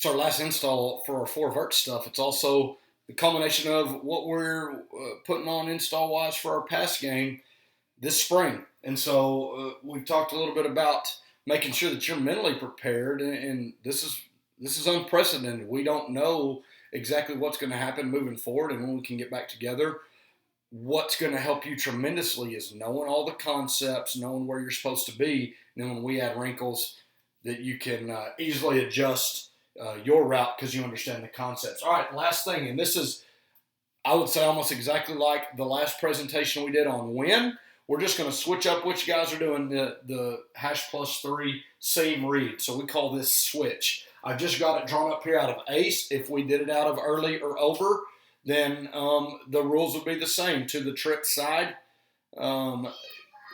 it's our last install for our 4Vert stuff. It's also the culmination of what we're putting on install-wise for our pass game this spring. And so we've talked a little bit about making sure that you're mentally prepared, and this is unprecedented. We don't know exactly what's going to happen moving forward and when we can get back together. What's going to help you tremendously is knowing all the concepts, knowing where you're supposed to be, and then when we add wrinkles, that you can easily adjust your route because you understand the concepts. All right, last thing, and this is, I would say, almost exactly like the last presentation we did on when. We're just going to switch up which guys are doing the #+3 seam read. So we call this switch. I just got it drawn up here out of ACE. If we did it out of early or over, then the rules would be the same. To the trip side, the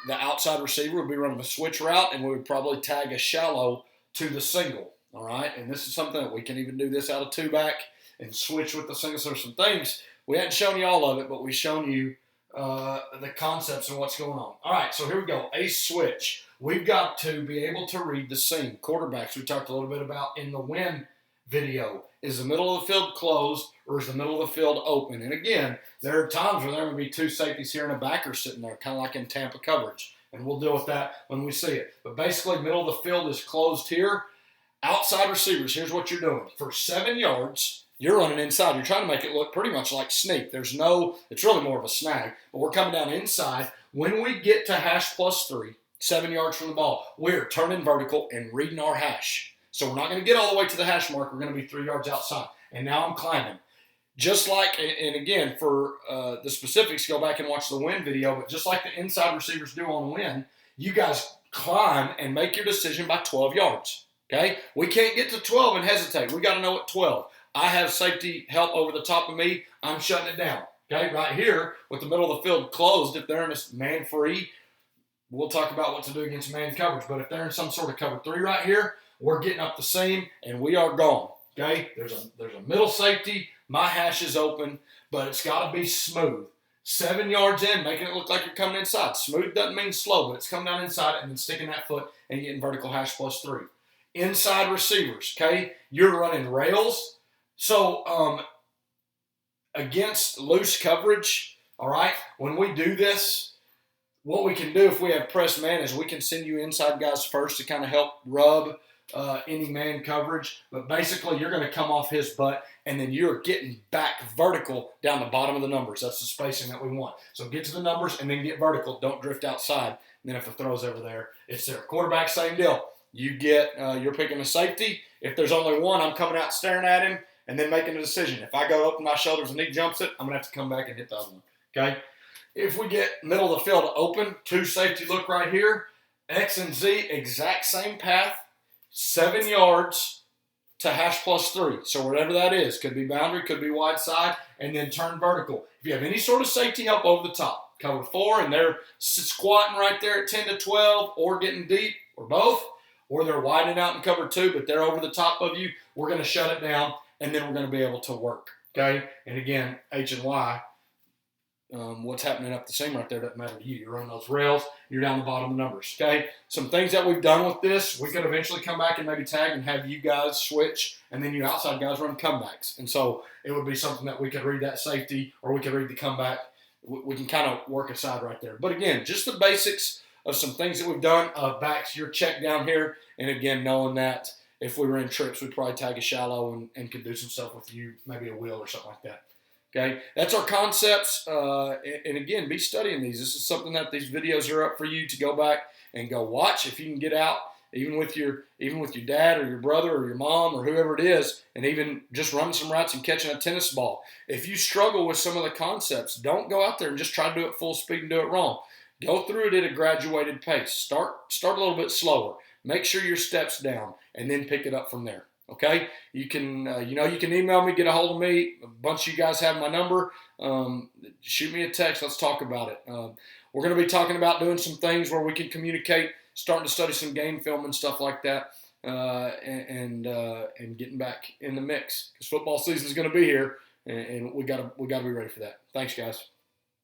outside receiver would be running a switch route, and we would probably tag a shallow to the single. All right, and this is something that we can even do this out of two-back and switch with the single. So there's some things. We hadn't shown you all of it, but we've shown you the concepts and what's going on. All right, so here we go. ACE switch. We've got to be able to read the seam. Quarterbacks, we talked a little bit about in the win video. Is the middle of the field closed or is the middle of the field open? And again, there are times where there may be two safeties here and a backer sitting there, kind of like in Tampa coverage. And we'll deal with that when we see it. But basically, middle of the field is closed here. Outside receivers, here's what you're doing. For 7 yards, you're running inside. You're trying to make it look pretty much like sneak. It's really more of a snag. But we're coming down inside. When we get to #+3, 7 yards from the ball, we're turning vertical and reading our hash. So we're not going to get all the way to the hash mark. We're going to be 3 yards outside. And now I'm climbing. Just like, and again, for the specifics, go back and watch the win video. But just like the inside receivers do on win, you guys climb and make your decision by 12 yards. Okay? We can't get to 12 and hesitate. We got to know at 12. I have safety help over the top of me. I'm shutting it down. Okay? Right here, with the middle of the field closed, if they're in a man free, we'll talk about what to do against man coverage. But if they're in some sort of cover 3 right here, we're getting up the seam and we are gone. Okay? There's a middle safety. My hash is open, but it's got to be smooth. 7 yards in, making it look like you're coming inside. Smooth doesn't mean slow, but it's coming down inside and then sticking that foot and getting vertical #+3. Inside receivers, okay? You're running rails. So against loose coverage, all right, when we do this, what we can do if we have press man is we can send you inside guys first to kind of help rub any man coverage. But basically, you're going to come off his butt, and then you're getting back vertical down the bottom of the numbers. That's the spacing that we want. So get to the numbers and then get vertical. Don't drift outside. And then if the throw's over there, it's there. Quarterback, same deal. You're picking a safety. If there's only one, I'm coming out staring at him and then making a decision. If I go open my shoulders and he jumps it, I'm going to have to come back and hit the other one. Okay? If we get middle of the field open, two safety look right here, X and Z, exact same path, 7 yards to #+3. So whatever that is, could be boundary, could be wide side, and then turn vertical. If you have any sort of safety help over the top, cover 4, and they're squatting right there at 10 to 12 or getting deep or both, or they're widening out in cover 2, but they're over the top of you, we're going to shut it down, and then we're going to be able to work. Okay? And again, H and Y, what's happening up the seam right there doesn't matter to you. You're running those rails, you're down the bottom of the numbers. Okay? Some things that we've done with this, we could eventually come back and maybe tag and have you guys switch, and then you outside guys run comebacks. And so it would be something that we could read that safety, or we could read the comeback. We can kind of work aside right there. But again, just the basics of some things that we've done. Back to your check down here. And again, knowing that if we were in trips, we'd probably tag a shallow and could do some stuff with you, maybe a wheel or something like that. Okay, that's our concepts. And again, be studying these. This is something that these videos are up for you to go back and go watch. If you can get out, even with your dad or your brother or your mom or whoever it is, and even just running some routes and catching a tennis ball. If you struggle with some of the concepts, don't go out there and just try to do it full speed and do it wrong. Go through it at a graduated pace. Start a little bit slower. Make sure your steps down, and then pick it up from there. Okay? You can you can email me, get a hold of me. A bunch of you guys have my number. Shoot me a text. Let's talk about it. We're going to be talking about doing some things where we can communicate, starting to study some game film and stuff like that, and getting back in the mix because football season is going to be here, and we got to be ready for that. Thanks, guys.